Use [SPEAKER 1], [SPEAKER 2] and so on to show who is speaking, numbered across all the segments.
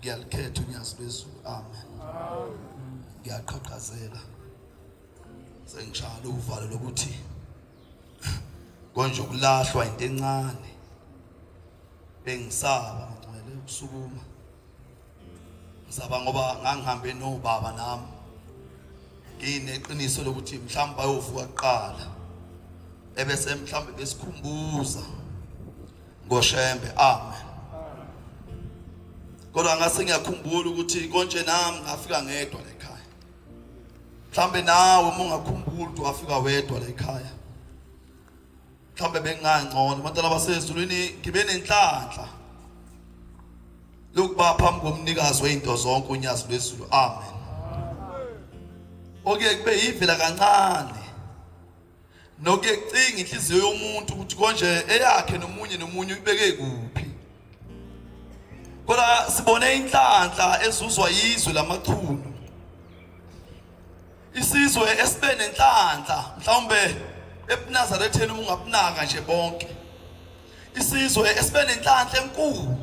[SPEAKER 1] Ngiyakhetha unyazi lwezulu. Amen. Ngiyaqhaqhazela sengishaya uvalo lokuthi konje ukulahlwa into encane bengisaba ngcwele ukusukuma ngisaba ngoba ngangihambe nobaba nami ngineqiniso lokuthi mhlawumbe bayovuka kuqala ebese mhlawumbe besikhumbuza ngoshembe. Amen. Kodwa ngase ngiyakhumbula ukuthi konje nami ngafika ngedwa la ekhaya. Mhlambe nawe uma ungakhumbula ukuthi wafika wedwa la ekhaya. Mhlambe bengangcono abantwana basezulwini ngibe nenhlanhla lokuba phambi komnikazi wezinto zonke unyazi lwezulu. Amen. Oke kube yivela kancane nokuye kucinga inhliziyo yomuntu ukuthi konje eyakhe nomunye ubeke kuphi. Kodwa sibone inhlanhla ezuzwa yizwe lamachunu. Isizwe esibe nenhlanhla mhlawumbe eNazaretheni ungabunaka nje bonke. Isizwe esibe nenhlanhla enkulu.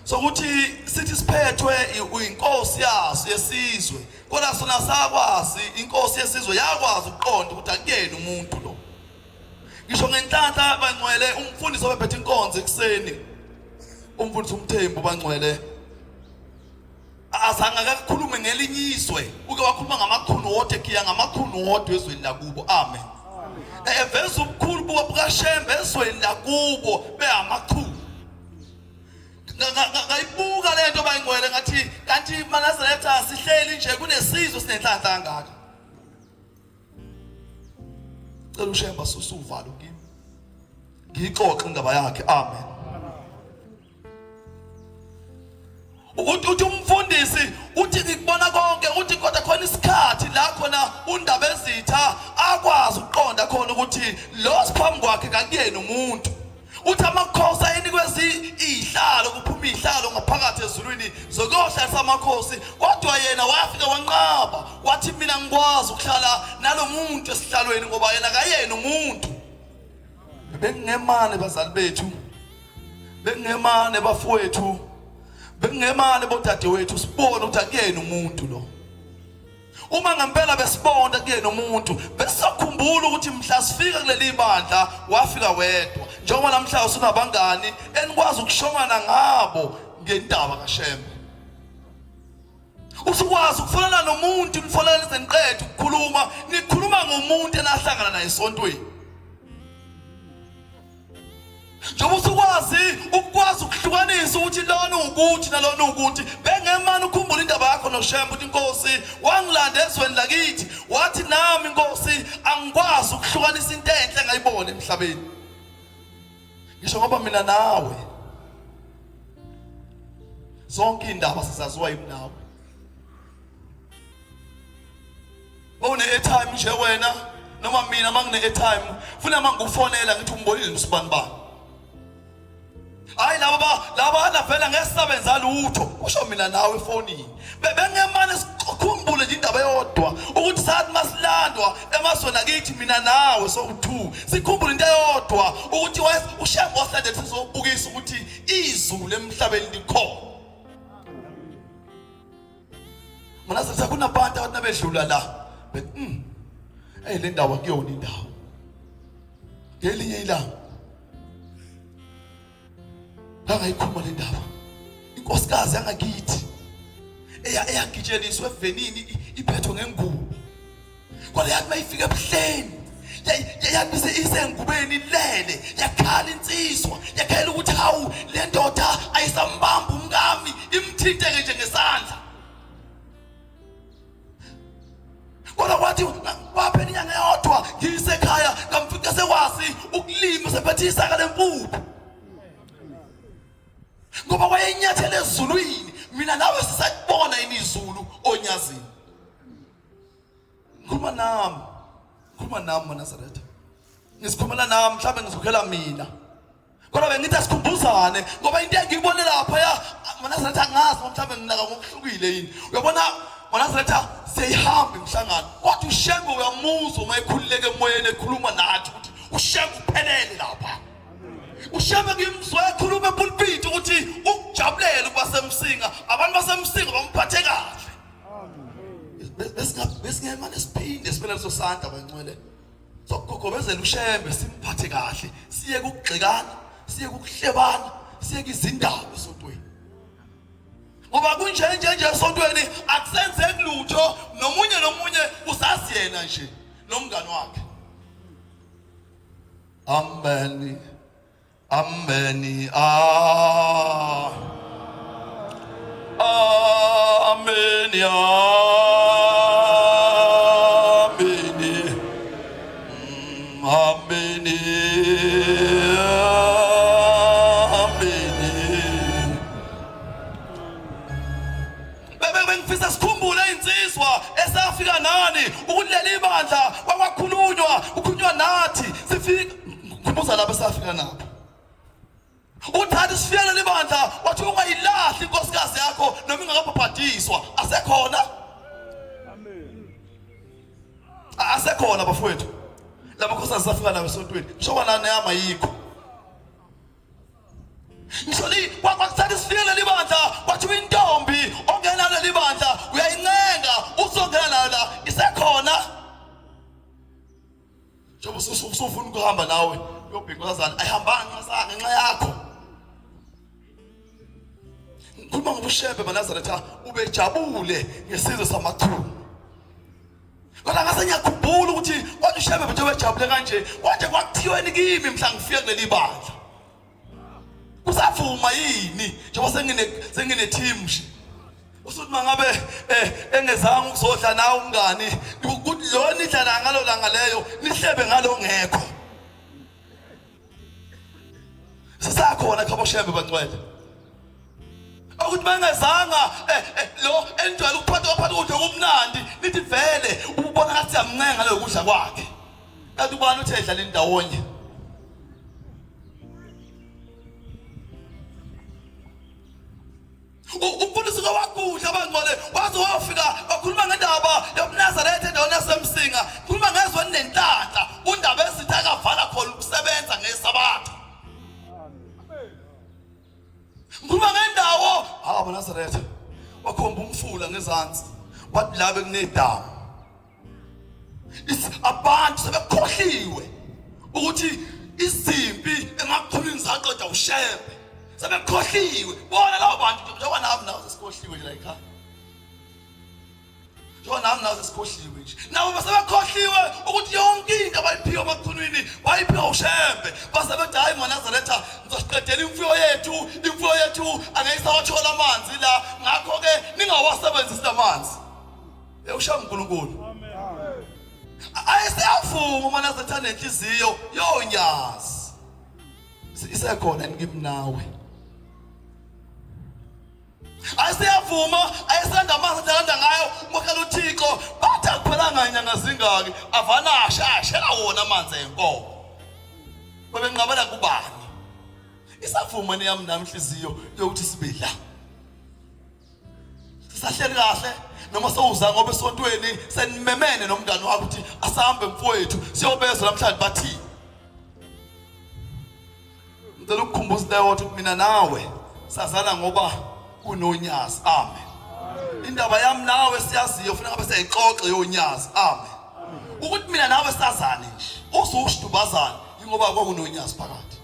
[SPEAKER 1] Sokuthi sithi siphethwe inkosi yaso yesizwe. Kodwa sona sakwazi inkosi yesizwe yakwazi ukuqonda ukuthi akuyena umuntu lo. Ngisho ngenhlanhla bangcwele umfundisi obephethe inkonzo ekseni. Umfundisi uMthembu bangcwele azange akakhulume ngelinye izwe uke wakhuluma ngamakhulu wonke kiya ngamakhulu wonke ezweni lakubo. Amen. Eveza ubukhulu bukaShembe ezweni lakubo beamakhulu. Ngayibuka lento bangcwele ngathi kanti manazaretha sihleli nje kunesizwe sinenhlanhla kangaka. Cela uShembe susuvalo kimi ngixoxe indaba yakhe. Amen. Uthi umfundisi uthi ngikubona konke uthi kodwa khona isikhathi la khona undaba ezitha akwazi ukuqonda khona ukuthi lo siphambi kwakhe kakuyena umuntu. Uthi amakhosi ayinikwezi ihlalo kuphuma ihlalo ngaphakathi ezulwini zokuhlalisa amakhosi kodwa yena wafika wanqaba wathi mina ngikwazi ukuhlala nalomuntu esihlalweni ngoba yena kayena umuntu. Bengingemane bazali bethu, bengingemane bafowethu, bengemane bodadewethu sibone ukuthi akuyena umuntu lo. Uma ngempela besibonda kuyena umuntu besakhumbula ukuthi mhla sifika kuleli bandla wafika wedwa. Njengoba namhla usunabangani enikwazi ukushongana ngabo ngendaba kaShembe. Usukwazi ukufonana nomuntu nifonana izenqethu ukukhuluma nikhuluma ngomuntu enahlangana naye esontweni. Njengoba ukwazi ukuhlukanisa ukuthi lona ukuthi nalona ukuthi bengemani ukhumbula indaba yakho noShembe ukuthi inkosi wangilanda ezweni lakithi wathi nami inkosi angikwazi ukuhlukanisa into enhle ngayibona emhlabeni. Ngisho ngoba mina nawe zonke indaba sizaziwa yimi nawe. Une airtime nje wena noma mina mangine airtime funa mangufonela ngithi umbonile usibani bani. Hayi laba vela ngesabenza lutho usho mina nawe efonini bengemane sikhumbule nje indaba yodwa ukuthi sathi masilandwa emasona kithi mina nawe so2 sikhumbule into yodwa ukuthi uShembe wahlande sizobukisa ukuthi izulu emhlabeni likhona. Mina sithi kunabantu abathi nabedlula la le ndawo kuyona indawo ngelinye ilanga angayikhuluma le ndaba inkosikazi yangakithi eyagitsheliswe evenini iphethwe ngengubo kodwa yathi mayifika ebuhleni yathi isengubeni uphethe isaka lempuphu ngoba wayenyathele ezulwini mina nawe sisakubona inizulu onyazini khuluma nami Nazareth ngisikhulumela nami mhlawumbe ngizokhela mina kodwa bengithi asikhumbuzane ngoba into engiyibone lapha ya Nazareth angazi mhlawumbe nginaka ngokuhlukile yini uyabona Nazareth siyihamba imhlangano kodwa uShembe uyamuzwa uma ekhululeke emoyeni ekhuluma nathi ukuthi uShembe uphelele lapha uShembe ngimzwa ekhuluma epulpit ukuthi ukujabulela ukuba semsinga abantu basemsinga bamphathe kahle besingema nesiphinde sibele leso sandla bangcwele sokugobezela uShembe simphathe kahle siye ukugxikana siye ukuhlebana siye izindaba esontweni ngoba kunje esontweni akusenzeki lutho nomunye usazi yena nje nomngane wakhe amen amen bengifisa sikhumbule insizwa esafika nani ukulela ibandla ukukhulunywa nathi sifika khumbuza lapho esafika napho uthathi sifiyela libandla wathi ungayilahli inkosikazi yakho noma ingakabhabhadiswa asekhona asekhona bafowethu labakhosana safika nawe esontweni ngisho nani yama yikho ngisholi kwakuthathi sifiyela libandla wathi intombi ongena leli bandla uyayincenga uzongena nayo la isekhona njengoba usufuna ukuhamba nawe uyobhinkazana ayihambanga ngenxa yakho kuba ngobuShembe baNazareth ubejabule ngesizwe samathungu kodwa ngase ngiyakhumbula ukuthi wathi uShembe nje wejabule kanje konje kwakuthiweni kimi mhla ngifika kuleli bandla kusavuma yini njengoba sengine team nje usuthi mangabe engezanga ukuzodla nawe umngani ukuthi lo nidlala ngalo langa leyo nihlebe ngalo ngekho sisakhona khaboShembe bangcwele ukuthi bangezanga lo enjalo ukuphatha ukudla kumnandi nithi vele ubona ngathi siyamncenga lo kudla kwakhe kanti ubani uthe edlala indawonye umfundisi wakudla abangcwele waze wafika wakhuluma ngendaba yobuNazaretha endaweni yasemsinga khuluma ngezwe nenhlanhla undaba ezithi akavala khona ukusebenza ngesabatha khuluma ngendawo abaNazaretha wakhomba umfula ngezansi wathi labe kunedamu abantu sebekhohliwe ukuthi izimpi emakhulwini zaqeda uShembe sebekhohliwe bona labo bantu njengoba nami nawo sesikhohliwe nje la ekhaya njengoba nami nawo sesikhohliwe nje nabo basebekhohliwe ukuthi yonke into abayiphiwa emakhulwini bayiphiwa uShembe basebethi hayi maNazaretha ngizosiqedela imfuyo yethu angayisawathola amanzi la ngakho ke ningawasebenzisi amanzi uShembe uNkulunkulu ayesiyavuma maNazaretha nenhliziyo yonyazi isekhona ngimi nawe ayesiyavuma ayesanda amanzi athanda ngayo ngokhela uThixo bathi akuphelanga inyanga zingaki avana ashela wona amanzi enkomo bebenqabela kubani isavuma neyami namhliziyo yokuthi sibedla sisahleli kahle noma sowuza ngoba esontweni senimemene nomngane wakho ukuthi asahambe mfowethu siyobezwa namhlanje bathi ngicela ukukhumbuza leyo ukuthi mina nawe sazana ngoba kunonyazi amen indaba yami nawe siyaziyo ufuna ngabe siyayixoxa yonyazi amen ukuthi mina nawe sazane nje usushidubazana ingoba kwakunonyazi phakathi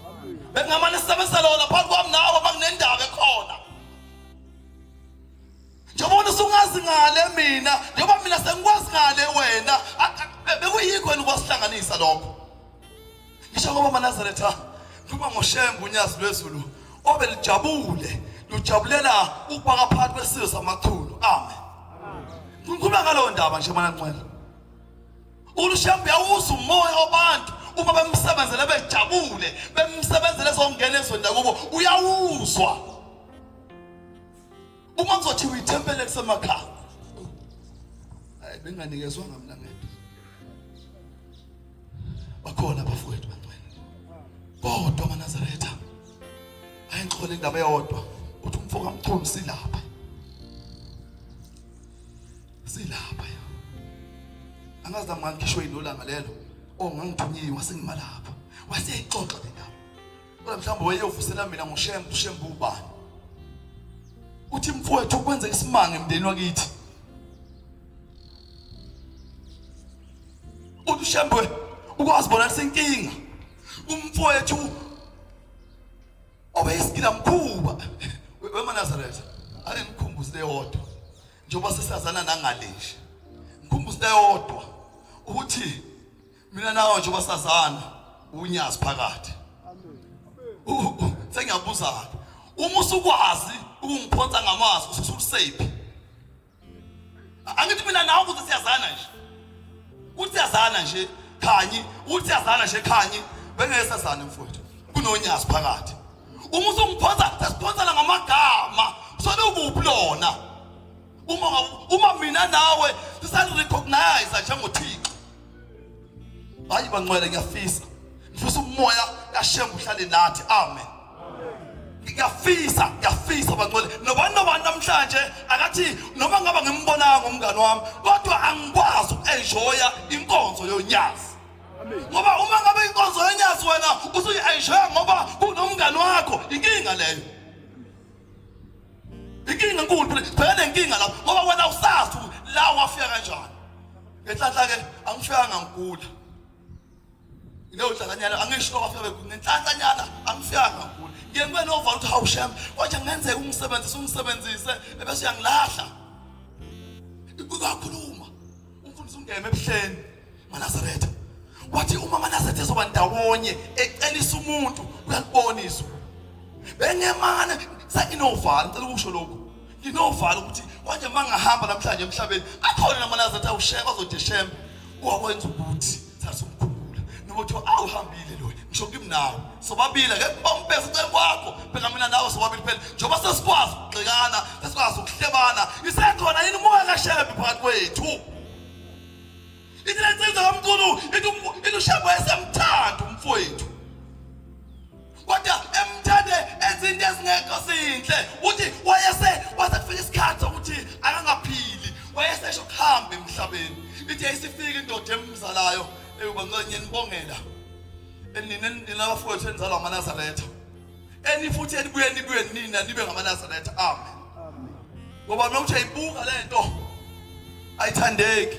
[SPEAKER 1] bengamane sisebenzisa lona phakathi kwami nawe makunendaba ekhona njengoba usungazi ngale mina njengoba mina sengikwazi ngale wena bekuyikho wena ukwasihlanganisa lokho ngisho ngoba maNazaretha kuba ngoShembe unyazi lwezulu obelijabule lujabulela ukubaka phakathi kwesizwe samathulu amen ngikhuluma ngalo ndaba nje mana ncwela uShembe yawuza umoya wabantu uma bemsebenzele bejabule bemsebenzele zongena ezweni lakubo uyawuzwa uma kuzothiwa ithempele kusemakhaya hayi benganikezwanga mina ngedwa bakhona abafowethu bantwana kodwa amaNazaretha ayingixole indaba eyodwa uthi umfoka mkhulu silapha angazi nami ngisho inolanga lelo ngangithunyiwe sengimalapha waseyixoxa le ndaba kodwa mhlawumbe wayeyovusela mina ushembu ubani uthi mfowethu ukwenza isimanga emndeni wakithi uthi ushembu ukwazi bona senkinga umfowethu obeyisikila mkhuba weManazaretha ake ngikhumbuzile yodwa njengoba sesazana nangaleshi ngikhumbuzile yodwa ukuthi mina nawe njengoba sazana unyazi phakathi sengiyabuza uma usukwazi ukungiphonsa ngamazwi usulusephi angithi mina nawe ukuthi siyazana nje uthi siyazana nje khanyi uthi siyazana nje khanyi bengesazana mfowethu kunonyazi phakathi uma usungiphonsa sesiphonsana ngamagama sobe ukuphi lona uma mina nawe sisarecognize njengoThixo hayi bangcwele ngiyafisa ngifisa umoya kaShembu uhlale nathi amen ngiyafisa bangcwele nobani namhlanje akathi noma ngaba ngimbonanga umngani wami kodwa angikwazi ukuenjoya inkonzo yonyazi ngoba uma ngabe inkonzo yonyazi wena usuyi-enjoya ngoba kunomngani wakho inkinga leyo inkinga enkulu bhekane nenkinga lapho ngoba wena usazi la wafika kanjani ngenhlanhla-ke angifikanga ngigula leyo nhlanganyana angisho wafika ngenhlanhlanyana angifikanga ngigula ngiye ngibe novalo ukuthi hawu Shembu konje ngenzeka ungisebenzise ebese uyangilahla ukukhuluma umfundisi ungeme ebuhleni maNazaretha wathi uma amaNazaretha ezoba ndawonye ecelisa umuntu uyalibona izwi bengemane sakinovalo ngicela ukusho lokho nginovalo ukuthi konje mangahamba namhlanje emhlabeni akhona namaNazaretha awusheka azothi Shembu wakwenza ukuthi sasumkhumbula nokuthi awuhambile lo ngisho kimi nawe sobabili ke bombese kwakho phela mina nawe sobabili phela njengoba sesikwazi ukugxekana sesikwazi ukuhlebana isekhona yini umoya kaShembu phakathi kwethu ithi kamkhulu ithi uShembu esemthanda umfowethu kodwa emthande ezinto ezingekho zinhle uthi wasefika isikhathi ukuthi akangaphili wayesesho kuhamba emhlabeni ithi ayisifika indoda emzalayo bangcwenye nibongela ninabafowethu enzalwa amaNazaretha futhi enibuye nina nibe ngamaNazaretha amen ngoba noma uthi ayibuka lento ayithandeki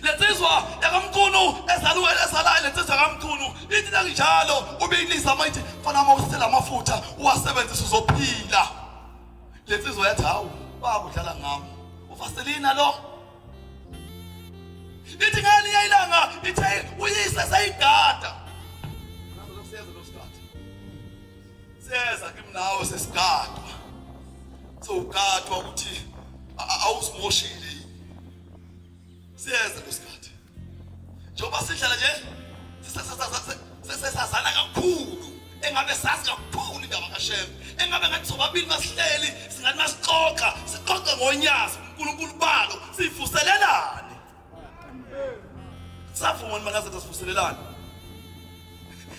[SPEAKER 1] letsizwa yakamkhulu ezalayo letsizwa yakamkhulu ithi nanginjalo ubeyilisa mayithi fana uma usela amafutha uwasebenzisa uzophila letsizwa yathi hawu bakudlala ngami uvaselina lo ithi ngelinye ilanga ithe uyise sayigada siyeza kimi nawe sesigadwa sowugadwa ukuthi awusimoshile siyeza lesikhathi njengoba sihlala nje sesazana kakhulu engabe sazi kakhulu indaba kaShembu engabe ngathi sobabili masihleli singathi masixoxa sixoxe ngonyazi uNkulunkulu balo sivuselelane safuma maNazaretha sivuselelane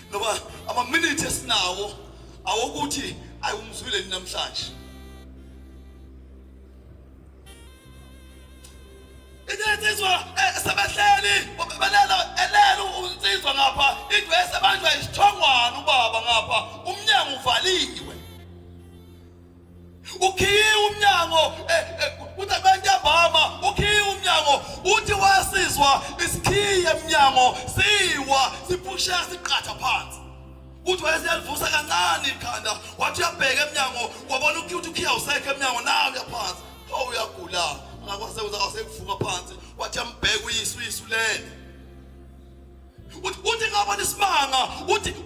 [SPEAKER 1] ngoba ama-minute esinawo awokuthi ayumzwile namhlanje insizwa sebehleli elelo unsizwa ngapha idwe sebanjwa isithongwana ubaba ngapha umnyango uvaliwe ukhiye umnyango uthi abantambama ukhiye umnyango uthi wasizwa isikhiye emnyango siwa siphusha siqatha phansi uthi wayeselivusa kancane ikhanda wathi uyabheka emnyango wabona ukuthi ukhiya usekho emnyango nawe uyaphansi uyagula ngakwasebenza awusekuvuka phansi wathi ambheke uyisu lele uthi ngabona isimanga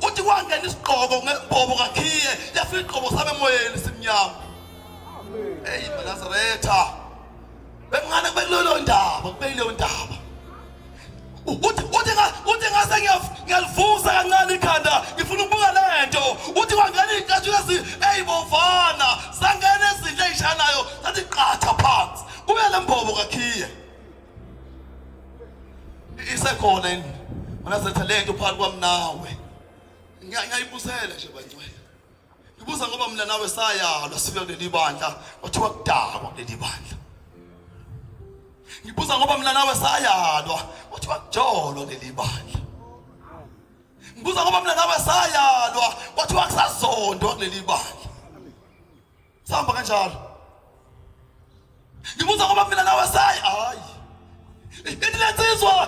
[SPEAKER 1] uthi kwangena isiqhoko ngembobo kakhiye yafika iqhobo sabe emoyeni simnyama hey maNazaretha bengane kubekilelo ndaba uthi ngase ngiyalivusa kancane ikhanda ngifuna ukubuka lento uthi kwangena izinto lezi eyibovana sangena izinto ezishanayo sathi qatha phansi kube lembobo kakhiye isekhona yini mana sethe lento phakathi kwami nawe ngiyayibusela nje bangcwele ngibuza ngoba mina nawe sayalwa sifika kuleli bandla kwathiwa kudakwa kuleli bandla ngibuza ngoba mina nawe sayalwa kwathiwa kujolo leli bandla ngibuza ngoba mina nawe sayalwa kwathiwa kusazondwa kuleli bandla sihamba kanjalo ngibuza ngoba mina nawe hayi ithi lensizwa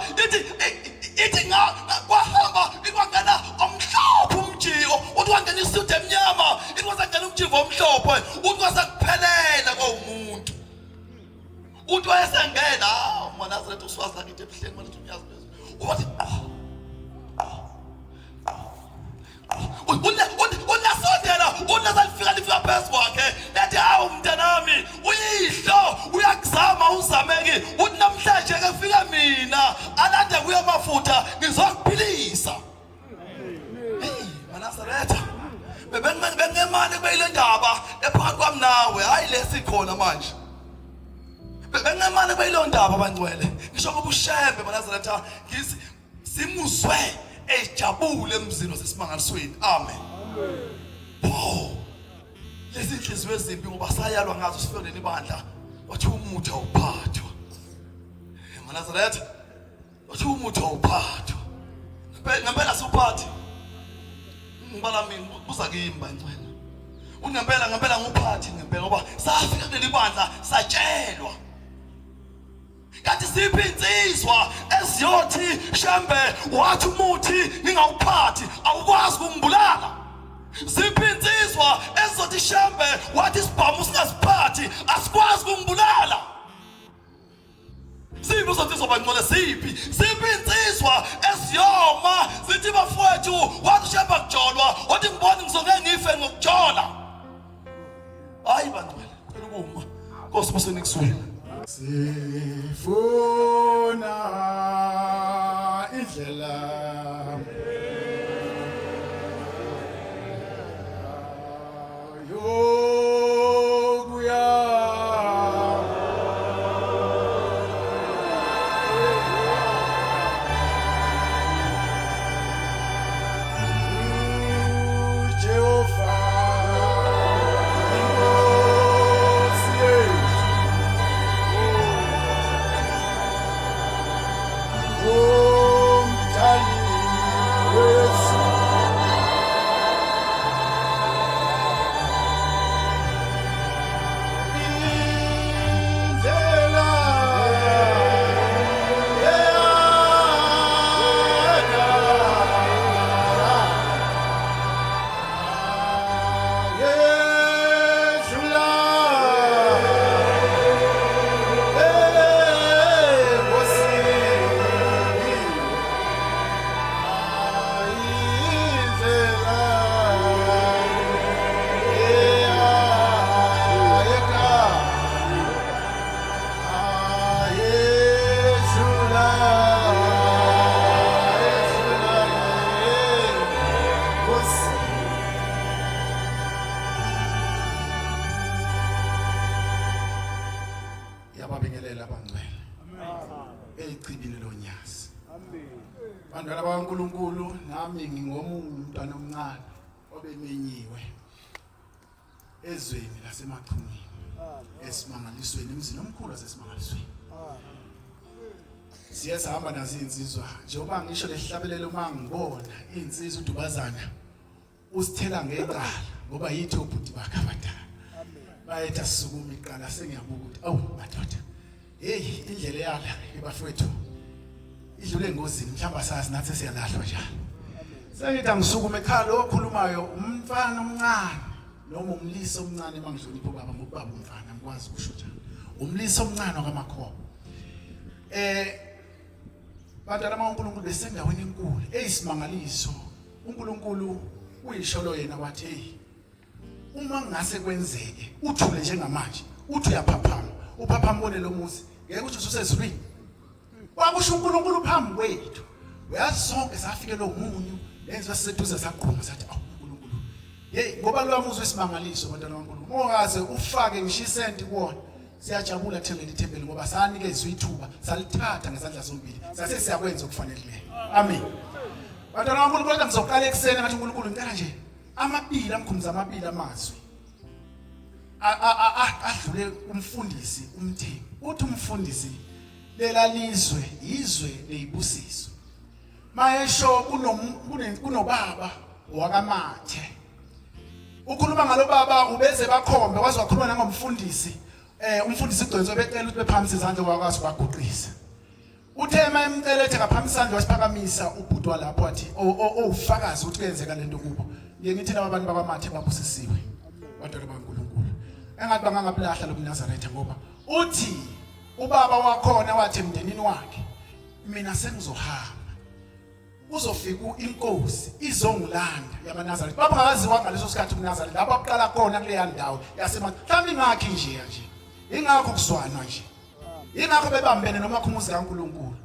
[SPEAKER 1] ithi kwahamba ikwangena omhlophe umjiko uthi kwangena isudu emnyama ithi kwasangena umjivo omhlophe uthi kwasakuphelela kwawumuntu uthi wayesengena uManazaretha uswazi lakithi ebuhleni manje umyazi uthi unasondela unazalifika lifika phezu kwakhe ethi hawu mntanami uyihlo uyakuzama uzameki uthi namhlanje ke fika mina alande kuye amafutha ngizokuphilisa Manazaretha bengemali kuyile ndaba ephakathi kwami nawe hayi lesikhona manje bengemali kuyile ndaba abangcwele ngisho ngoba ushembe Manazaretha simuzwe ejabule emzini wasesimangalisweni amen lezi inhliziyo ezimbi ngoba sayalwa ngazo sifike leli bandla wathi umuthi awuphathwa Manazaretha wathi umuthi awuphathwa ngempela siwuphathi ngibala mina buza kimi bangcwele ngempela nguphathi ngempela ngoba safika kuleli bandla satshelwa kanti siphi insizwa eziyothi Shembe wathi umuthi ningawuphathi awukwazi ukungibulala siphi insizwa ezizothi Shembe wathi isibhamu singasiphathi asikwazi ukungibulala siphi uzothi bangcwele siphi insizwa eziyoma sithi bafowethu wathi Shembe kujolwa wathi ngibona ngizongeke ngife ngokujola hayi bangcwele phela ukuma Nkosi bosenikuzwini
[SPEAKER 2] sifuna indlela yokuya Jehova Bantwana bakaNkulunkulu nami ngingomntwana omncane obemenyiwe ezweni lasemachumeni esimangalisweni emzini omkhulu wasesimangalisweni siyahamba nazo insizwa njengoba ngisho lehlabelelo mangibona insizwa uDubazana usithela ngeqala ngoba yithi ubhuti bakhe abadala bayetha sisukuma iqala sengiyabuka ukuthi awu madoda hey indlela yala ibafowethu idlule engozini mhlamba sazi nathi siyalahlwa njalo sengithi angisukume ekhaya lo okhulumayo umfana omncane noma umlisi omncane mangidlulipho baba ngobaba umfana ngikwazi ukusho njalo umlisi omncane wakamakhoba bantwana bakaNkulunkulu besendaweni enkulu eyisimangaliso uNkulunkulu uyisholo yena wathi hey uma ngase kwenzeke uthule njengamanje uthi uyaphaphama uphaphambone lo muzi ngeke uthi usezulwini Kwakusho uNkulunkulu phambi kwethu. Uyazi sonke safike lo munyu lenziwa siseduze saqhuma sathi uNkulunkulu. Hey ngoba lo wamuzwe isimangaliso bantwana kaNkulunkulu. Mongaze ufake ngisho isenti kuwona. Siyajabula thembele ithembele ngoba sanikezwe ithuba salithatha ngezandla zombili. Sase siyakwenza okufaneleyo. Amen. Bantwana kaNkulunkulu kodwa ngizoqala ekseni ngathi uNkulunkulu ngicela nje amabili amkhumza amabili amazwi. Adlule umfundisi umthengi. Uthi umfundisi lela lizwe izwe leyibusiso. Mayesho kunobaba wakamathe. Ukhuluma ngalo baba ubeze bakhombe wazi wakhuluma nangomfundisi. Umfundisi ugcwele becela ukuthi bephamisa izandla wakwazi baguqisa. Uthema emcela ethi ngaphamisa izandla wasiphakamisa ubhudwa lapho wathi ufakazi ukuthi kuyenzeka lento kubo. Ngiye ngithi laba abantu bakwamathe babusisiwe. Bantwana bakaNkulunkulu. Engathi bangangaplahla lo mNazaretha ngoba uthi ubaba wakhona wathi emndenini wakhe mina sengizohamba. Uzofika inkosi izongilanda yamaNazaretha. Baba ngaziwa ngaleso sikhathi uNazaretha lapho aqala khona kule yandawo yasemhlawumbe ingakho nje ingakho kuzwana nje. Ingakho bebambene noma khumuzi kaNkulunkulu.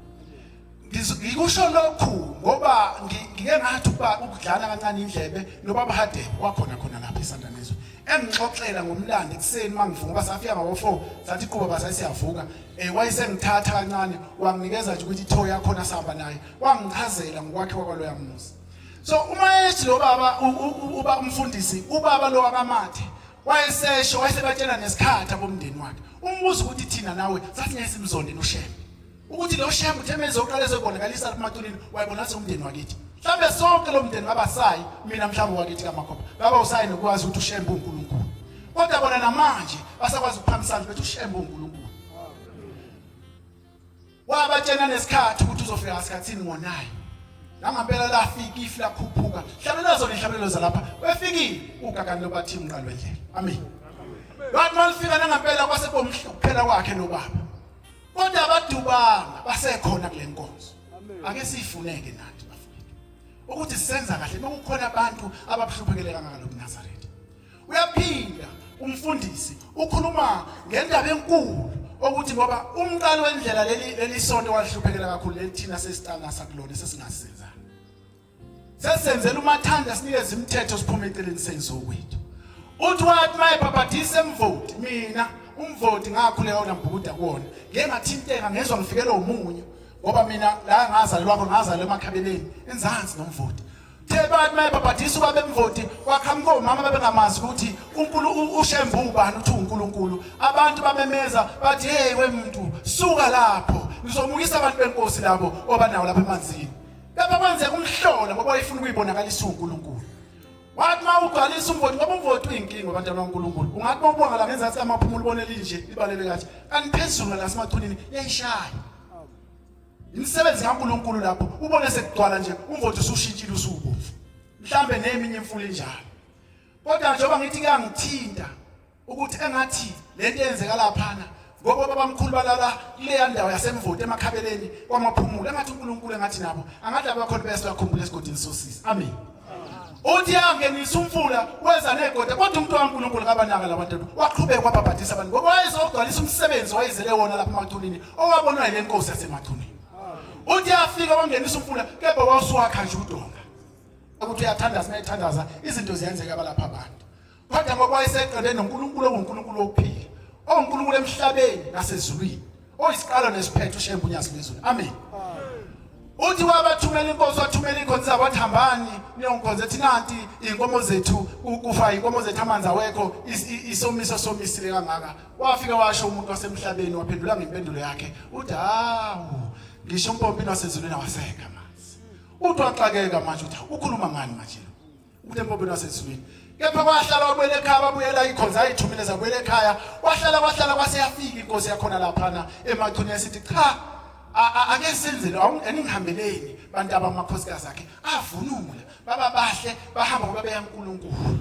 [SPEAKER 2] Ngikusho lokhu ngoba ngike ngathi ukudlana kancane indlebe nobaba Hade wakhona lapha eSandanezwe. Engixoxela ngomlando ekseni mangivuka ngoba safika ngawo4 sathi quba basasiyavuka wayesengithatha kancane wanginikeza nje ukuthi ithoya yakhona sihamba naye wangichazela ngokwakhe kwalo yamuzi. So uma ethi lo baba uba umfundisi ubaba lo wakamathe wayesesho wayesebatshela nesikhatha bomndeni wakhe. Umbuzo ukuthi thina nawe sathi ngeke simzonde noShembe. Ukuthi lo Shembe uthemeze uqala ezobonakalisa lapha ematulini wayibona umndeni wakithi. Mhlambe sonke lo mndeni ngabasayi mina mhlambe wakithi kaMakhopha. Baba usayi nokwazi ukuthi uShembe uNkulunkulu. Kodwa bona namanje basakwazi ukuphamisana bethi uShembe uNkulunkulu. Wabatshena nesikhathi ukuthi uzofika esikhathini ngonayo. Langempela lafika ifla khuphuka. Hlabela zona inhlabelelo zalapha. Befikile ugagani lobathi umqalo wendlela. Amen. Wathi malifika langempela kwasebomhluphela kwakhe lo baba. Kodwa abadubanga basekhona kule nkonzo. Ake sifuneke nathi bafowethu. Ukuthi sisenza kahle bekukhona abantu abahluphekele kangaka loNazaretha. Uyaphinda umfundisi ukhuluma ngendaba enkulu ukuthi ngoba umqalo wendlela leli sonto walihluphekela kakhulu lethina sesitanga sakulona sesingasenza. Sesenzela umathanda sinikeze imithetho siphuma eceleni senzokwethu. Uthi wathi mayibhabhadisa emvoti mina umvoti ngakhuleka unambhukuda kuona ngeke ngathinteka ngezwe ngifikelwe umunyu ngoba mina la ngazalelwa ngazalelwa emakhabeleni enzansi nomvoti. Bathi mayibhabhadisa ubaba emvoti wakhamko mama babengamazi ukuthi uNkulunkulu uShembe ubani uthi uNkulunkulu. Abantu bamemeza bathi hey wemuntu suka lapho ngizomukisa abantu benkosi labo obanawo lapha emanzini. Lapha kwenze umhlola ngoba wayefuna ukuyibonakalisa uNkulunkulu. Wathi mawugcwalisa umvoti ngoba umvoti uyinkinga abantu bakaNkulunkulu. Ungathi mawubonga la ngenzansi amaphumulo ubonele nje libalele kahle. Kanti phezulu la semathunini yayishaya. Imisebenzi kaNkulunkulu lapho ubone sekugcwala nje umvoti usushintshile usubomvu. Mhlambe neminye imfulo enjalo. Kodwa njengoba ngithi kuyangithinta ukuthi engathi lento yenzeka lapha ngoba babamkhulu balala kule ndawo yasemvoti emakhabeleni kwamaphumulo engathi uNkulunkulu engathi nabo angathi abakhona bese bakhumbula esigodini sosisi. Amen. Uthi yangenisa umfula wenza negoda kodwa umuntu kaNkulunkulu kabanaka labantu waqhubeka kwabhabhadisa abantu ngoba wayezogcwalisa umsebenzi wayezele wona lapha emathunini owabonwa yile nkosi yasemathunini. Uthi afika wangenisa umfula kepha wasuwakha nje udonga. Ukuthi uyathandaza nayithandaza izinto ziyenzeka balapha abantu. Kodwa ngoba wayeseqende noNkulunkulu onguNkulunkulu ophila. ONkulunkulu emhlabeni nasezulwini. Oyisiqalo nesiphetho uShembe uNyasi bezulu. Amen. Uthi wabathumela inkosi wathumela inkonzo zabo wathambani niyonkonzo ethi nanti inkomo zethu kufa inkomo zethu amanzi awekho isomiso somisile kangaka. Wafika washo umuntu wasemhlabeni waphendula ngempendulo yakhe. Uthi hawu ngisho umpompi wasezulwini waseka manje. Uthi waxakeka manje uthi ukhuluma ngani manje lo? Uthi empompi wasezulwini. Kepha kwahlala wabuyela ekhaya babuyela ikhonza ayithumile zabuyela ekhaya. Wahlala kwase yafika inkosi yakhona lapha emathuneni esithi cha ake senzele aningihambeleni bantu abamakhosikazi akhe avunula baba bahle bahamba ngoba beya uNkulunkulu.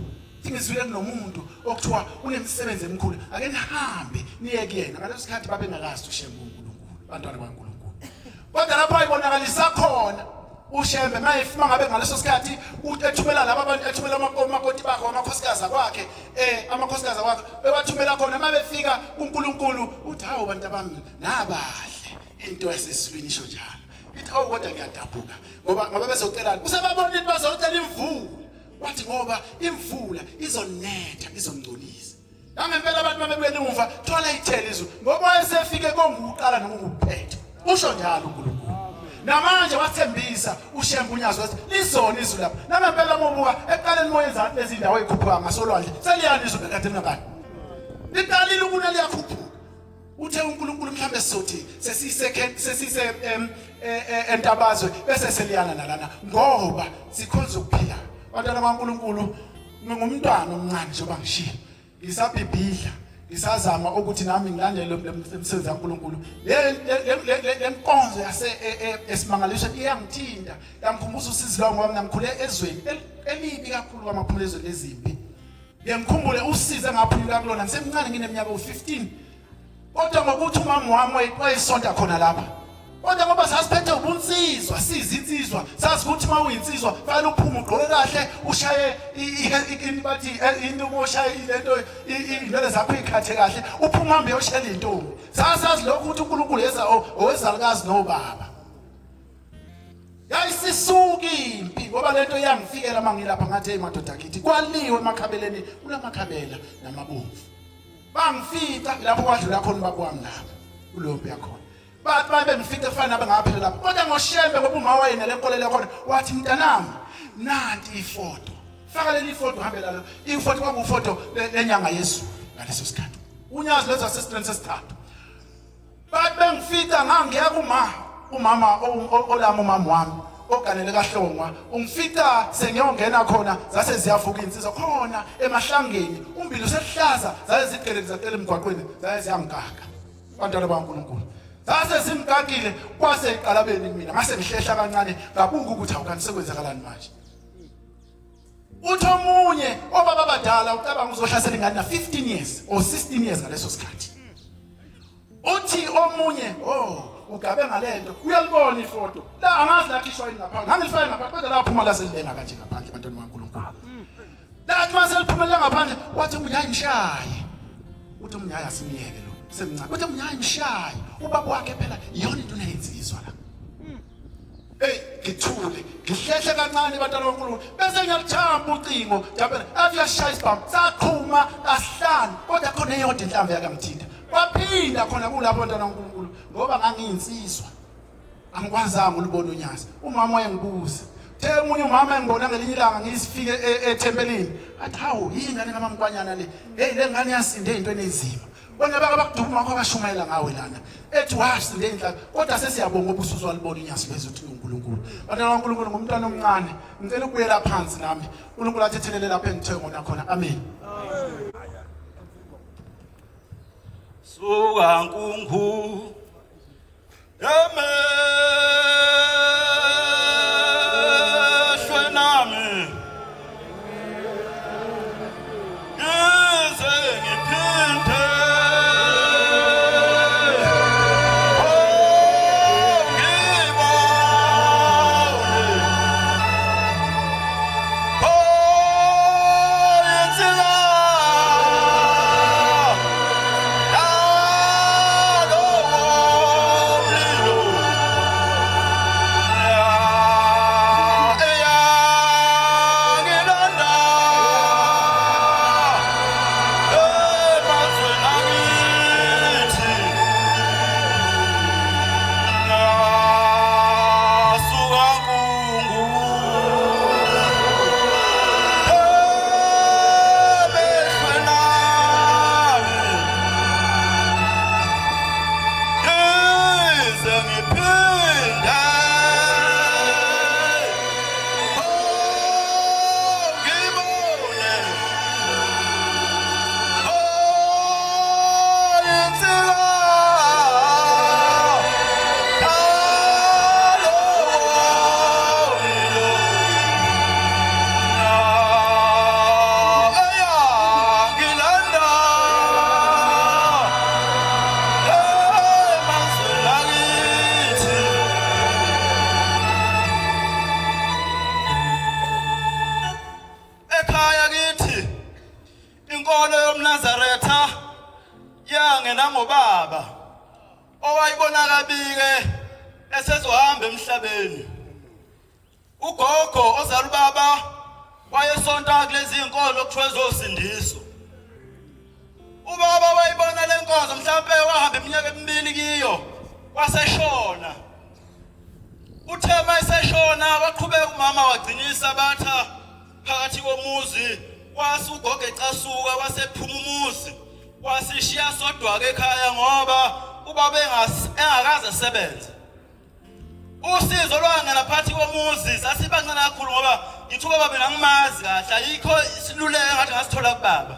[SPEAKER 2] Ngizwile kunomuntu okuthiwa unemisebenzi emikhulu ake nihambe niye kuyena ngaleso sikhathi babengakazi uShembe uNkulunkulu bantwana bakaNkulunkulu. Kodwa lapho ayibonakalisa khona uShembe mayefuma ngabe ngaleso sikhathi uthi ethumela laba abantu ethumela amakoti bakhe amakhosikazi kwakhe amakhosikazi kwakhe bewathumela khona mabefika uNkulunkulu uthi hawo bantu abami nabahle into eseswini isho njalo ithi kodwa ngiyadabuka ngoba bezocelana usebabonile bazocela imvula wathi ngoba imvula izonetha izongcolisa ngempela abantu babebuyela emuva thola ithele izulu ngoba esefike konguqala noma nguphethe usho njalo uNkulunkulu namanje wathembisa uShempunyazo wathi lizona izulu lapha nangempela mobuka eqaleni moyenza lezi ndawo ezikhuphuka ngasolwandle seliyani izulu kade mngabani liqalile ukuna liyakhuphuka uthe uNkulunkulu mhlambe sizothi sesise entabazwe bese seliyana nalana ngoba sikhonza ukuphila bantwana baNkulunkulu ngingumntwana omncane njengoba ngishiya ngisabhibhidla ngisazama ukuthi nami ngilandele umsebenzi kaNkulunkulu le nkonzo esimangaliso iyangithinta yangikhumbuza usizi lwayo ngoba mina ngikhule ezweni elibi kakhulu kwamaphumulo ezweni lezimpi ngiyangikhumbule usize ngaphulula kulona ngisemncane ngineminyaka u15 kodwa ngokuthi umama wami wayesonta khona lapha kodwa ngoba sasiphethe ubunsizwa sizinsizwa sazi ukuthi mawuyinsizwa fanele uphume ugqoke kahle ushaye bathi into moshaye lento indlela zakho ikhathe kahle uphuma hambe yoshela intombi sasazi lokho ukuthi uNkulunkulu yeza owezalukazi nobaba yayisisuka impi ngoba lento iyangifikela mangilapha ngathi madoda akithi kwaliwe emakhabeleni kulamakhabela namabomvu bangifika lapho kwadlula khona ubaba wami lapha kulompi yakhona bathi babe ngifike efana abangaphela lapho kodwa ngoshembe ngoba uma wayena lenkolelo khona wathi mntanami nanti ifoto faka leli foto hambela lo ifoto kwakufoto lenyanga yesu ngaleso sikhathi unyazi lezo assistant sesithathu bathi bengifika ngangiya umama olama umama wami oganele kaHlongwa ungifika sengiyongena khona zase ziyavuka insizwa khona emahlangeni umbili usehlaza zaye zigcele zicela emgwaqweni zaye ziyangigaka bantwana baNkulunkulu zase simgagile kwase iqalabeni mina ngase ngihlehla kancane ngabuka ukuthi awukani sekwenzakalani manje uthi omunye obaba abadala ucabanga uzohlasela ingane na 15 years or 16 years ngaleso sikhathi uthi omunye ugabe ngalento uyalibona ifoto la angazi lakhishwa yini ngaphandle ngangilifaka ngaphandle kodwa la phuma la selilenga kanje ngaphandle bantwana baNkulunkulu lathi mase liphumela ngaphandle wathi umnyayi mshaye uthi umnyayi asimiyeke lo semncane uthi umnyayi mshaye ubaba wakhe phela yona into neyenzizwa la ngithule ngihlehle kancane bantwana baNkulunkulu bese ngiyalithamba ucingo japhela afiyashaya isibhamu saqhuma kasihlanu kodwa khona eyodwa inhlamvu yakamthinta waphinda khona kulapho bantwana baNkulunkulu ngoba ngangiyinsizwa angikwazanga ulibona unyazi umama wayengibuza the umunye umama engibona ngelinye ilanga ngisifike ethempelini athi hawu yingane ngamamkwanyana le le ngane yasinde into enezima bona bakuduma kwakho bashumayela ngawe lana ethi wasinde indla kodwa sesiyabonga ubususo walibona unyazi lezothi uNkulunkulu bantwana baNkulunkulu ngumntwana omncane ngicela ukubuyela phansi nami uNkulunkulu athethelele lapha engithe ngona khona amen
[SPEAKER 1] suka nkungu emehlwe nami ngize ngiphinde
[SPEAKER 3] owayibona kabike esezohamba emhlabeni. Ugogo ozala ubaba wayesonta kulezi inkolo kuthiwa ezosindiswa. Ubaba wayibona lenkonzo mhlawumbe wahamba iminyaka emibili kiyo waseshona. Uthema eseshona waqhubeka umama wagcinisa batha phakathi komuzi wase ugogo ecasuka wasephuma umuzi wasishiya sodwa ke ekhaya ngoba ubaba engakaze asebenze. Usizo lwangena phakathi komuzi sasibancane kakhulu ngoba ngithi ubaba mina ngimazi kahle ayikho isiluleko ngathi ngasithola kubaba.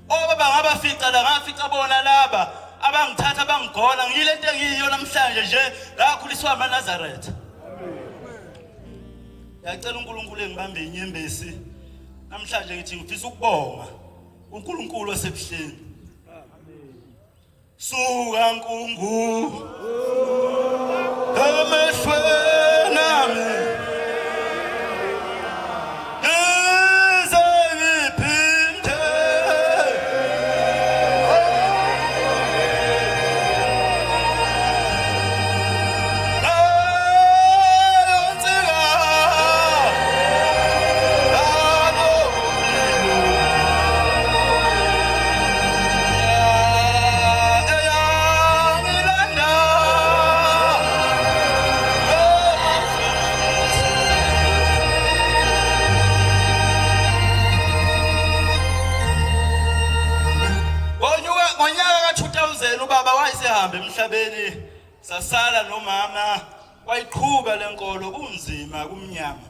[SPEAKER 3] Obaba ngabafica la ngafica bona laba abangithatha bangigona ngiyile into engiyiyo namhlanje nje ngakhuliswa amaNazaretha. Ngiyacela uNkulunkulu engibambe inyembezi namhlanje ngithi ngifisa ukubonga uNkulunkulu wasebuhleni. Suka Nkungu emehlweni nami emhlabeni sasala nomama wayiqhubeka lenkolo kunzima kumnyama.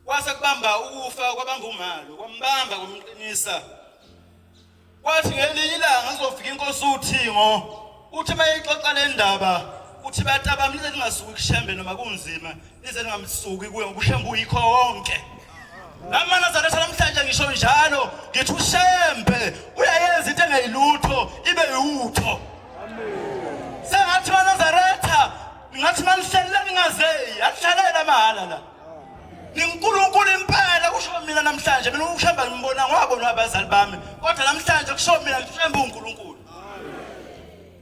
[SPEAKER 3] Wase kubamba ukufa kwabamba umalo kwambamba kumqinisa. Kwathi ngelinye ilanga ngizofika inkosi uThingo uthi bayixoxa le ndaba uthi bataba mlize ngingasuki kushembe noma kunzima lize ningamsuki kuye ngobushembe uyikho wonke. NamaNazaretha namhlanje ngisho njalo ngithi ushembe uyayenza into engeyilutho ibe yutho. Sengathi amaNazaretha ngathi manihlelele ningazeyi ahlalela mahala la. NiNkulunkulu impela kusho mina namhlanje mina ukushamba ngimbona ngwabona abazali bami kodwa namhlanje kusho mina ngishembe uNkulunkulu.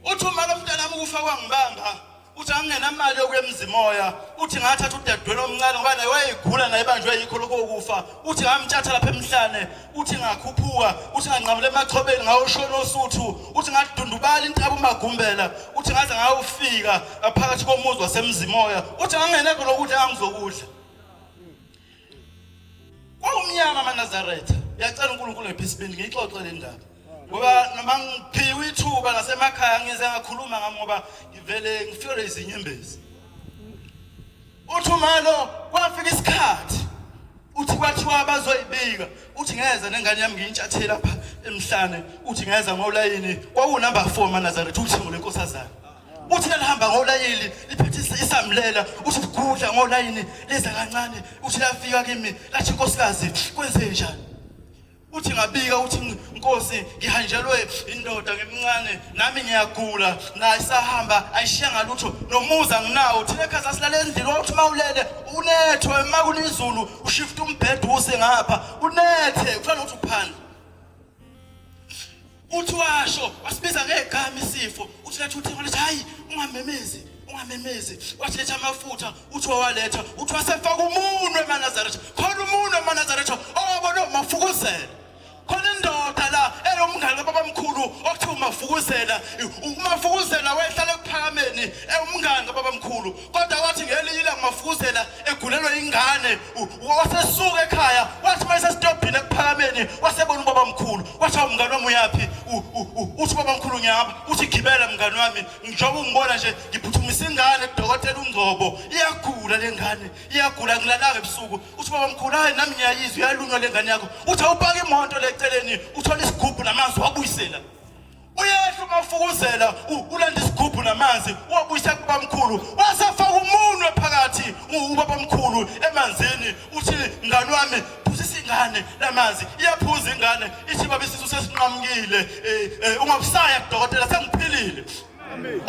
[SPEAKER 3] Uthi uma lo mntana wami ukufa kwangibamba uthi angingenamali yokwemzimoya uthi ngathatha udadewenu omncane ngoba naye wayegula naye banjwe yikho lokho ukufa uthi ngamthatha lapha emhlane uthi ngakhuphuka uthi nganqamule emachobeni ngawushona osuthu uthi ngadundubala intaba umagumbela uthi ngaze ngawufika phakathi komuzi wasemzimoya uthi ngangeneko lokuthi angizokudla. Kwawumnyama amaNazaretha yacela uNkulunkulu ngephesibeni ngixoxe le ndaba ngoba noma ngiphiwe ithuba nasemakhaya ngize ngakhuluma ngami ngoba ngivele ngifike izinyembezi. Uthi umalo kwafika isikhathi uthi kwathiwa abazoyibika uthi ngeza nengane yami ngiyintshathela lapha emhlane uthi ngeza ngolayini kwakunumber 4 amaNazaretha uthi ngolenkosazana uthi lihamba ngolayini liphethe isamlela uthi ligudla ngolayini leza kancane uthi lafika kimi lathi inkosikazi kwenze njani uthi ngabika uthi inkosi ngihanjelwe indoda ngemncane nami ngiyagula na isahamba ayishiya ngalutho nomuza nginawo uthi ekhaza silale endlini wathi mawulele unethwe emakunizulu ushift umbhedo use ngapha unethe kufanele uthi uphanda. Uthi washo wasibiza ngegama isifo uthi letha uthi ngalethi hayi ungamemezi wathi letha amafutha uthi wawaletha uthi wasefaka umunwe emaNazaretha khona umunwe emaNazaretha owabona mafukuzela khona indoda la eyomngane babamkhulu okuthiwa umafukuzela umafukuzela wayehlala ekuphakameni umngane babamkhulu kodwa wathi ngelinye ilanga umafukuzela egulelwe ingane wasesuka ekhaya wathi mayesestobhini ekuphakameni wasebona ubabamkhulu wathi umngane wami uyapi uthi babamkhulu ngiyahamba uthi gibela mngane wami ngijoba ungibona nje ngiphuthumisa ingane kudokotela uNgcobo iyagula lengane iyagula ngilala ebusuku uthi babamkhulu hayi nami ngiyayizwa iyalunywa lengane yakho uthi awupaka imoto leceleni uthola isigubhu namanzi wabuyisela uyehla umafukuzela ulanda isigubhu namanzi wabuyisa kubamkhulu wasafaka umunwe phakathi ubabamkhulu emanzini uthi ngane wami phuzisa ingane lamanzi iyaphuza ingane ithi baba isisu sesinqamukile ungabusaya kudokotela sengiphilile.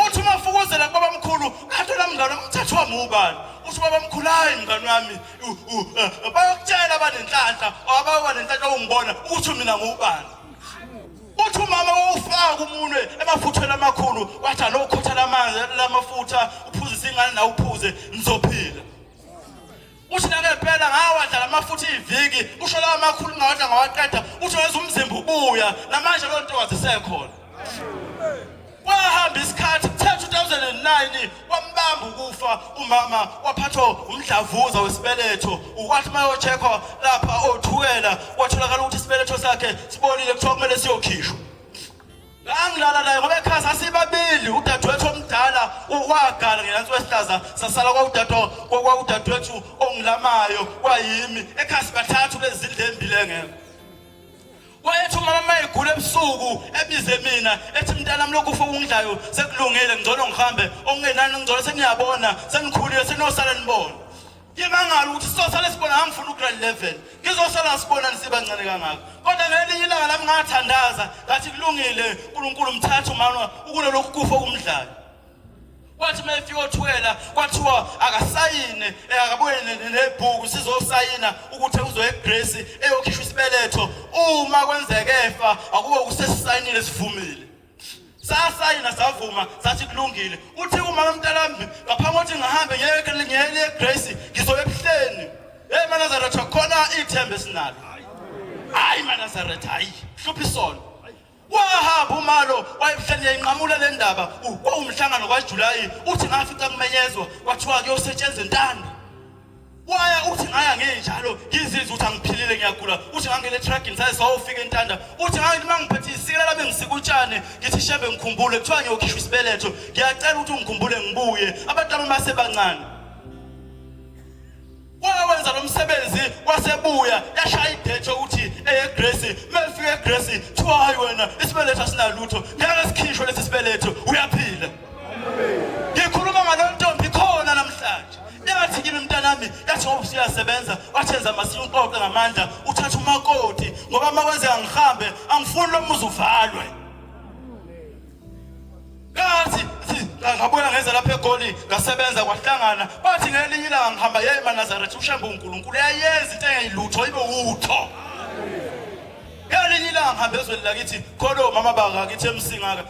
[SPEAKER 3] Uthi umafukuzela kubabamkhulu kanti lamngane umthetho wami ubani uthi babamkhulu hayi mngane wami bayokutshela abanenhlanhla abawa nenhlanhla ongibona uthi mina ngubani uthi umama wawufaka umunwe emafutheni amakhulu wathi alokhothela amanzi lamafutha uphuzise ingane nawe uphuze nizophila. Uthi ngempela ngawadla amafutha iviki usho lawa amakhulu ngawadla ngawaqeda uthi wenza umzimba ubuya namanje lo nto wazisekhona. Wahamba isikhathi 2009 wambamba ukufa umama waphathwa umdlavuza wesibeletho ukwathi mayocheckwa lapha othukela watholakala ukuthi isibeletho sakhe sibonile kuthiwa kumele siyokhishwa. Ngangilala naye ngoba ekhaya sasibabili udadewethu omdala wagala ngenansi wesihlaza sasala kwaudadewethu ongilamayo kwayimi ekhaya sibathathu lezindle embile ngeke. Wayethi umama egula ebusuku ebize mina ethi mntanami lokufa ungidlayo sekulungile ngcono ngihambe ongenani ngcono seniyabona senikhulile senosala nibona. Ngimangala ukuthi sisosala sibona ngangifuna ugrade 11 ngizosala sibona nisiba ncane kangaka kodwa ngelinye ilanga lami ngathandaza ngathi kulungile uNkulunkulu umthatha umama ukulokhu kufa kumdlayo. Wathi mayefika othwela kwathiwa akasayine akabuye nebhuku sizosayina ukuthi uzoye eGrace eyokhishwa isibeletho uma kwenzeke efa akube kusesisayinile sivumile. Sasayina savuma sathi kulungile uthi umama mntanami ngaphambi kokuthi ngihambe ngiyele eGrace ngizoye ebuhleni. Hey Nazareth khona ithembe sinalo. Hayi Nazareth hayi hluphi isona. Wahamba umalo wayebuhleni inqamula le ndaba kwawumhlangano kwaJulayi uthi ngafica kumenyezwa kwathiwa kuyosetshenzwa intando. Waya uthi ngaya ngenjalo ngizizwe ukuthi angiphilile ngiyagula uthi ngangele trucking sayizofika intanda uthi ngathi mangiphethe isikela labe ngisikutshane ngithi shebe ngikhumbule kuthiwa ngiyokhishwa isibeletho ngiyacela ukuthi ungikhumbule ngibuye abantu abasebancane. Wawenza lo msebenzi wasebuya yashaya idethe ukuthi eGrace mefike eGrace thiwa hayi wena isibeletho asinalutho ngeke sikhishwe lesi sibeletho uyaphila. Ngikhuluma ngalontombi khona namhlanje yathi kimi mntanami yathi ngoba usiyasebenza wathenza masiyo uqoqe ngamandla uthatha umakoti ngoba makwenze ngihambe angifuni lo muzi uvalwe. Kathi ngabuya ngeza lapha eGoli ngasebenza kwahlangana bathi ngelinye ilanga ngihamba yema Nazareth ushambe uNkulunkulu yayenza into engayilutho ibe utho. Ngelinye ilanga ngihambe ezweni lakithi kholo mama bakakithi emsingaka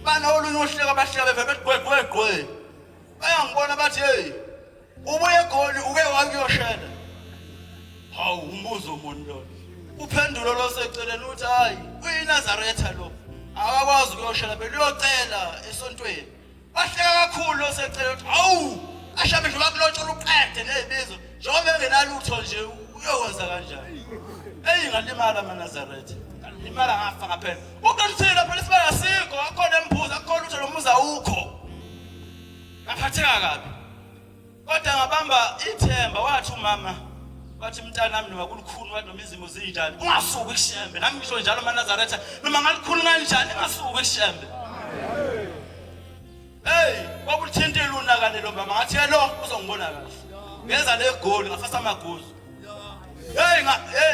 [SPEAKER 3] bana olunye uhleka bahleka bevele gqwe bayangibona bathi hey ubuye eGoli uke wakuyoshela. Hawu umbuzo umuntu lo uphendulo lo seceleni uthi hayi uyiNazaretha lo akakwazi ukuyoshela beliyocela esontweni. Wahleka kakhulu lo secela uthi hawu ashabe nje bakulotshela uqede nezibizo njengoba engenalutho nje uyokwenza kanjani. Hey ngalimala maNazaretha ngalimala ngafa ngaphela uqinisile phela sibaya sikho akhona embuza akhona utho lo muza ukho ngaphatheka kabi. Kodwa ngabamba ithemba wathi umama wathi mntanami noma kulukhuni wathi noma izimo zinjani ungasuki eKhishembe. Nami ngisho njalo maNazaretha noma ngalikhuni kanjani ngasuki eKhishembe. Hey kwakuthintile unakane lo mama ngathi lo uzongibona kahle ngeza le goal ngafasa amaguzu. Hey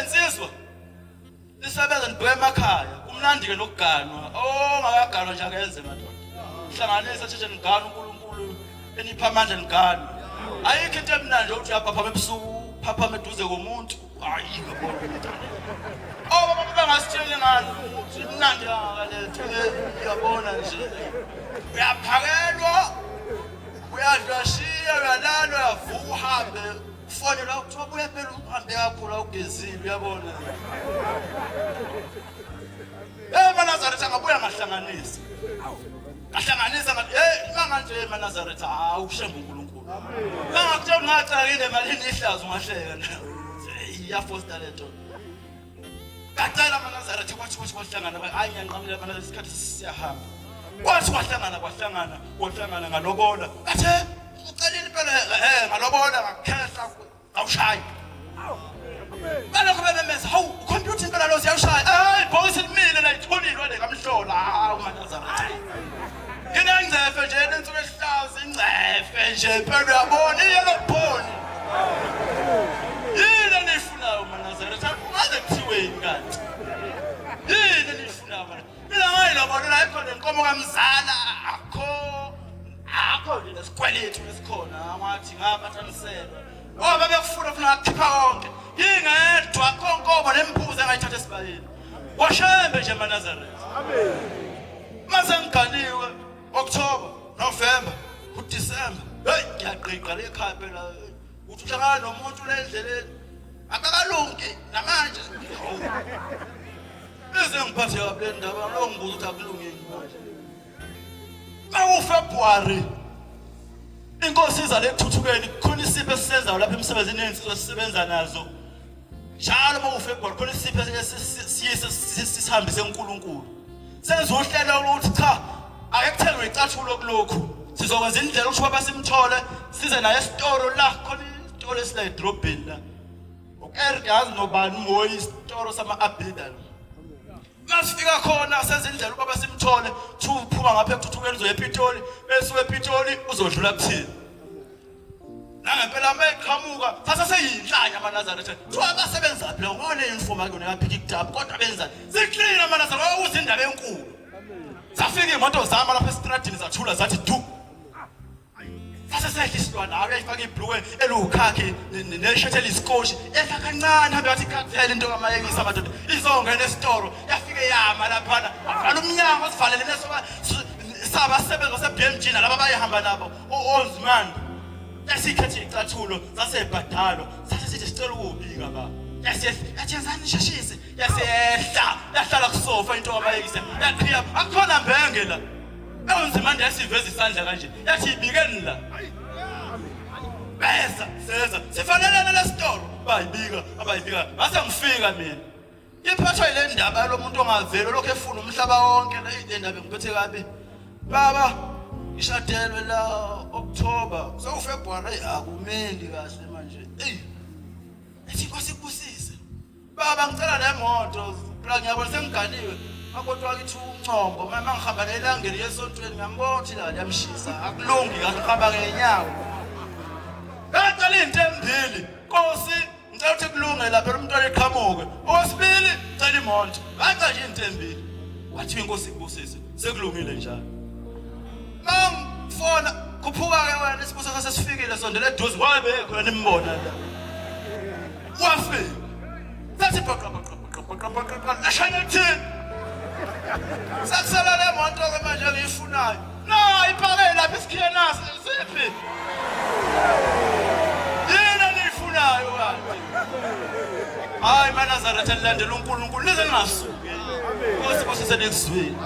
[SPEAKER 3] insizwa lisebenza nibheke emakhaya umnandi ke nokuganwa ngakaganwa nje akenze madoda hlanganisa thethe ngigana uNkulunkulu enipha amandla ngigana. Ayikho into emnandi ukuthi uyaphaphama ebusuku phaphama eduze komuntu hayi ngabona mntana. Baba bangasitshela ngani ukuthi mnandi akalethe uyabona nje uyaphakelwa uyadlashiya uyalala uyavuka uhambe ufonela kuthiwa buya phela uhambe kakhulu ugezile uyabona. maNazaretha angabuya ngahlanganisa manje maNazaretha awushembe uNkulunkulu. Ngakutshela ngacakile emalini ihlazo ngahleka nawe. Iyafosta lento. Ngacela maNazaretha kwathi kwahlangana hayi ngiyanqamile maNazaretha isikhathi siyahamba. Kwathi kwahlangana ngalobola. Athe ucelile impela ngalobola ngakhehla awushayi. Balokho bememeza hawu ukhompyutha impela lo siyawushaya. Hayi ibhokisi limile la ithulile le ngamhlola hawu maNazaretha. Ngine ngcefe nje lensuku esihlaza ingcefe nje phela uyabona iyelobhoni. Yini nifunayo maNazaretha ungaze kuthiweni kanti. Yini nifunayo mana? Mina ngayilobona la ikhona inkomo kamzala akho lesikweletu lesikhona ngathi ngabathanisela. Ngoba bekufuna ukukhipha konke. Ingedwa konkomo nembuzi engayithatha esibayeni. washembe nje eNazaretha. Mase ngiganiwe October, November, uDecember. Hey, ngiyaqhiqa lekhaya phela. Uthi uhlangana nomuntu lendleleni. Akakalungi namanje. Bese ngiphathe kabi le ndaba lo ngibuza ukuthi akulungile manje. February inkosi iza lethuthukeni khona isipho esisenzayo lapha emsebenzini ensizwe sisebenza nazo. Njalo uma uFebruary khona isipho sisihambise uNkulunkulu. Senza uhlelo lokuthi cha akekuthelwe icathulo kulokhu. Sizokwenza indlela ukuthi abasimthole size naye esitoro la khona isitoro esila edrobheni la. Eric yazi nobani umoya isitoro sama-abhida. Masifika khona senza indlela ubaba simthole uphuma ngapha ekuthuthukeni uzoya ePitoli esuke ePitoli uzodlula kuthini. Nangempela meqhamuka sasa seyinhlanya amaNazaretha. Kuthiwa abasebenza phela ngone uniform akho nekaphika ikutabu kodwa benza ziclean amaNazaretha ukuze indaba enkulu. Safika imoto zama lapha estradini zathula zathi du. Sasa sehliswa nawe ayifaka ibhluwe elukhakhe neshirt elisikhoshi ehla kancane hambe wathi kakuphela into kamayekisa amadoda izongena esitoro yafike yama lapha avala umnyango sivalele nesoba sabasebenza baseBMG nalabo abayihamba nabo oZimanda yasikhathi icathulo sasebhadalo sasithi sicela ukubika ba yasiyenzani sheshise yasehla yahlala kusofa into kamayekisa yaqhiya akukhona mbenge la eWonzimanda yasiveza isandla kanje yathi ibikeni la besa seza sifanelene lesitoro bayibika abayibika base ngifika mina iphathwa ile ndaba lo muntu ongavelo lokho efuna umhlaba wonke la indaba ngiphethe kabi baba ishadelwe la October so February akumeli kahle manje ethi inkosi kubusise baba ngicela nemoto phela ngiyabona sengiganiwe akodwa kithi uncombo mama ngihamba nelangeni yesontweni ngiyambona ukuthi la yamshisa akulungi kahle ngihamba ngenyawo ngicela into embili Nkosi ngicela ukuthi kulunge lapha umntwana eqhamuke okwesibili ngicela imonto ngicela nje into embili wathi inkosi kubusise sekulungile njalo mangifona kuphuka ke wena isibuso sakhe sesifikile sondela eduze wabe khona nimbona la wafika sathi baqqa ashana thini sakusala le moto ke manje ngiyifunayo no iphake lapha isikhiye naso siphi yena niyifunayo kanti hayi maNazaretha lilandela uNkulunkulu lize ngasuki Nkosi senekuswini